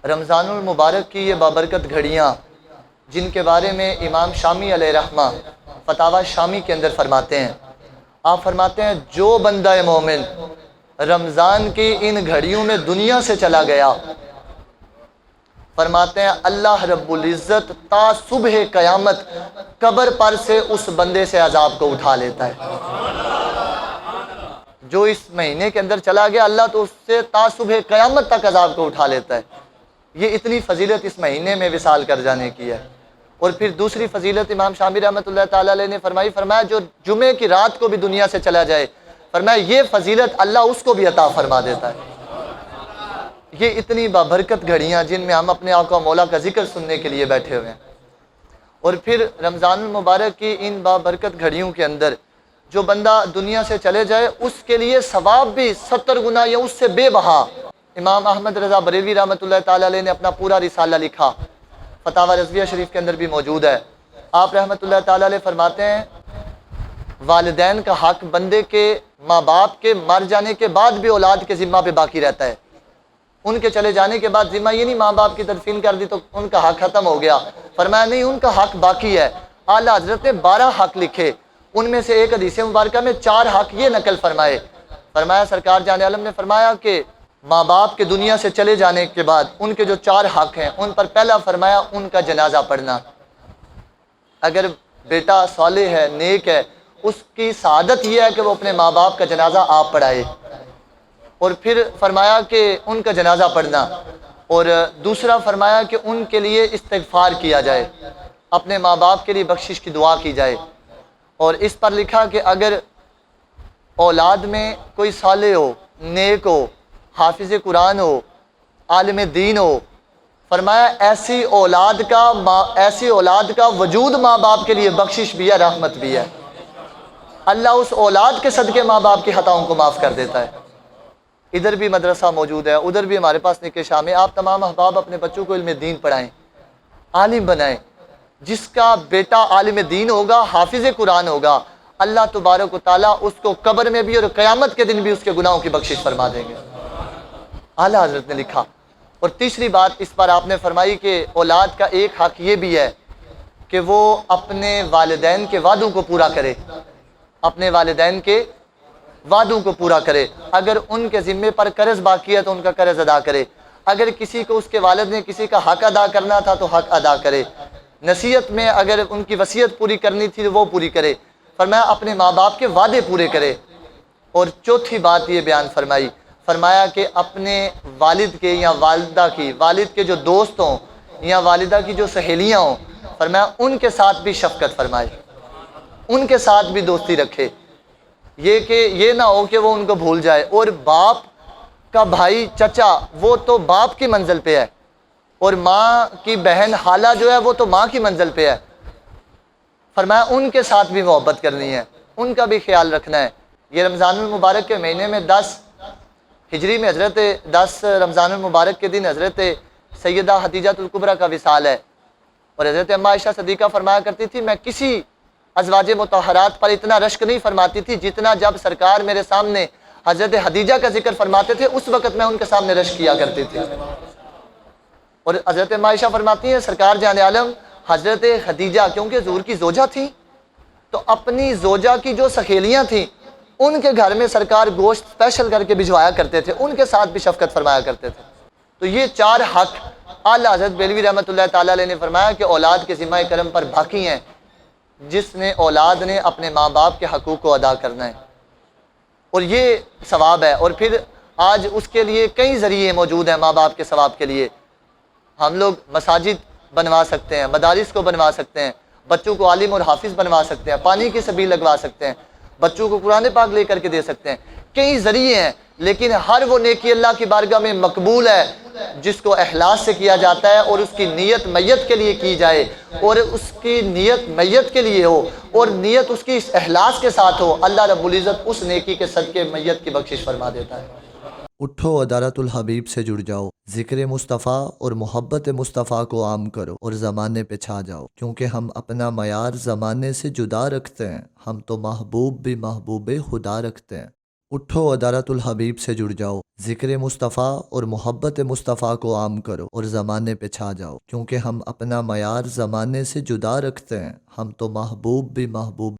رمضان المبارک کی یہ بابرکت گھڑیاں جن کے بارے میں امام شامی علیہ رحمہ فتاوی شامی کے اندر فرماتے ہیں، آپ فرماتے ہیں جو بندہ مومن رمضان کی ان گھڑیوں میں دنیا سے چلا گیا، فرماتے ہیں اللہ رب العزت تا صبح قیامت قبر پر سے اس بندے سے عذاب کو اٹھا لیتا ہے۔ جو اس مہینے کے اندر چلا گیا اللہ تو اس سے تا صبح قیامت تک عذاب کو اٹھا لیتا ہے۔ یہ اتنی فضیلت اس مہینے میں وصال کر جانے کی ہے۔ اور پھر دوسری فضیلت امام شامی رحمۃ اللہ تعالیٰ علیہ نے فرمایا جو جمعے کی رات کو بھی دنیا سے چلا جائے، فرمایا یہ فضیلت اللہ اس کو بھی عطا فرما دیتا ہے۔ یہ اتنی بابرکت گھڑیاں جن میں ہم اپنے آقا مولا کا ذکر سننے کے لیے بیٹھے ہوئے ہیں۔ اور پھر رمضان المبارک کی ان بابرکت گھڑیوں کے اندر جو بندہ دنیا سے چلے جائے اس کے لیے ثواب بھی 70 گنا یا اس سے بے بہا۔ امام احمد رضا بریلوی رحمۃ اللہ تعالیٰ علیہ نے اپنا پورا رسالہ لکھا، فتاوی رضویہ شریف کے اندر بھی موجود ہے۔ آپ رحمۃ اللہ تعالیٰ علیہ فرماتے ہیں والدین کا حق بندے کے ماں باپ کے مر جانے کے بعد بھی اولاد کے ذمہ پہ باقی رہتا ہے۔ ان کے چلے جانے کے بعد ذمہ یہ نہیں ماں باپ کی تدفین کر دی تو ان کا حق ختم ہو گیا، فرمایا نہیں، ان کا حق باقی ہے۔ اعلیٰ حضرت نے 12 حق لکھے، ان میں سے ایک حدیث مبارکہ میں 4 حق یہ نقل فرمائے۔ فرمایا سرکار جان عالم نے فرمایا کہ ماں باپ کے دنیا سے چلے جانے کے بعد ان کے جو 4 حق ہیں ان پر پہلا فرمایا ان کا جنازہ پڑھنا۔ اگر بیٹا صالح ہے، نیک ہے، اس کی سعادت یہ ہے کہ وہ اپنے ماں باپ کا جنازہ آپ پڑھائے۔ اور پھر فرمایا کہ ان کا جنازہ پڑھنا، اور دوسرا فرمایا کہ ان کے لیے استغفار کیا جائے، اپنے ماں باپ کے لیے بخشش کی دعا کی جائے۔ اور اس پر لکھا کہ اگر اولاد میں کوئی صالح ہو، نیک ہو، حافظ قرآن ہو، عالم دین ہو، فرمایا ایسی اولاد کا وجود ماں باپ کے لیے بخشش بھی ہے، رحمت بھی ہے۔ اللہ اس اولاد کے صدقے ماں باپ کی خطاؤں کو معاف کر دیتا ہے۔ ادھر بھی مدرسہ موجود ہے، ادھر بھی ہمارے پاس نکاح شام ہے۔ آپ تمام احباب اپنے بچوں کو علم دین پڑھائیں، عالم بنائیں۔ جس کا بیٹا عالم دین ہوگا، حافظ قرآن ہوگا، اللہ تبارک و تعالیٰ اس کو قبر میں بھی اور قیامت کے دن بھی اس کے گناہوں کی بخشش فرما دیں گے، اعلیٰ حضرت نے لکھا۔ اور تیسری بات اس پر آپ نے فرمائی کہ اولاد کا ایک حق یہ بھی ہے کہ وہ اپنے والدین کے وعدوں کو پورا کرے، اپنے والدین کے وعدوں کو پورا کرے۔ اگر ان کے ذمے پر قرض باقی ہے تو ان کا قرض ادا کرے، اگر کسی کو اس کے والد نے کسی کا حق ادا کرنا تھا تو حق ادا کرے، نصیحت میں اگر ان کی وصیت پوری کرنی تھی تو وہ پوری کرے، فرمایا اپنے ماں باپ کے وعدے پورے کرے۔ اور چوتھی بات یہ بیان فرمایا کہ اپنے والد کے یا والدہ کی، والد کے جو دوست ہوں یا والدہ کی جو سہیلیاں ہوں، فرمایا ان کے ساتھ بھی شفقت فرمائے، ان کے ساتھ بھی دوستی رکھے، یہ کہ یہ نہ ہو کہ وہ ان کو بھول جائے۔ اور باپ کا بھائی چچا وہ تو باپ کی منزل پہ ہے، اور ماں کی بہن خالہ جو ہے وہ تو ماں کی منزل پہ ہے، فرمایا ان کے ساتھ بھی محبت کرنی ہے، ان کا بھی خیال رکھنا ہے۔ یہ رمضان المبارک کے مہینے میں 10 ہجری میں حضرت 10 رمضان المبارک کے دن حضرت سیدہ خدیجہ الکبریٰ کا وصال ہے، اور حضرت اماں عائشہ صدیقہ فرمایا کرتی تھی میں کسی ازواج مطہرات پر اتنا رشک نہیں فرماتی تھی جتنا جب سرکار میرے سامنے حضرت خدیجہ کا ذکر فرماتے تھے اس وقت میں ان کے سامنے رشک کیا کرتی تھی۔ اور حضرت اماں عائشہ فرماتی ہیں سرکار جان عالم حضرت خدیجہ کیونکہ حضور کی زوجہ تھیں تو اپنی زوجہ کی جو سہیلیاں تھیں ان کے گھر میں سرکار گوشت اسپیشل کر کے بھجوایا کرتے تھے، ان کے ساتھ بھی شفقت فرمایا کرتے تھے۔ تو یہ 4 حق اعلیٰ حضرت بریلوی رحمۃ اللہ تعالیٰ علیہ نے فرمایا کہ اولاد کے ذمہ کرم پر باقی ہیں، جس نے اولاد نے اپنے ماں باپ کے حقوق کو ادا کرنا ہے، اور یہ ثواب ہے۔ اور پھر آج اس کے لیے کئی ذریعے موجود ہیں ماں باپ کے ثواب کے لیے۔ ہم لوگ مساجد بنوا سکتے ہیں، مدارس کو بنوا سکتے ہیں، بچوں کو عالم اور حافظ بنوا سکتے ہیں، پانی کی سبیل لگوا سکتے ہیں، بچوں کو قرآن پاک لے کر کے دے سکتے ہیں، کئی ذریعے ہیں۔ لیکن ہر وہ نیکی اللہ کی بارگاہ میں مقبول ہے جس کو اخلاص سے کیا جاتا ہے اور اس کی نیت میت کے لیے کی جائے، اور اس کی نیت میت کے لیے ہو اور نیت اس کی اخلاص کے ساتھ ہو، اللہ رب العزت اس نیکی کے صدقے میت کی بخشش فرما دیتا ہے۔ اٹھو عدالت الحبیب سے جڑ جاؤ، ذکر مصطفیٰ اور محبت مصطفیٰ کو عام کرو اور زمانے پہ چھا جاؤ، کیونکہ ہم اپنا معیار زمانے سے جدا رکھتے ہیں، ہم تو محبوب بھی محبوب خدا رکھتے ہیں۔ اٹھو ادارۃ الحبیب سے جڑ جاؤ، ذکر مصطفیٰ اور محبت مصطفیٰ کو عام کرو اور زمانے پہ چھا جاؤ، کیونکہ ہم اپنا معیار زمانے سے جدا رکھتے ہیں، ہم تو محبوب بھی محبوب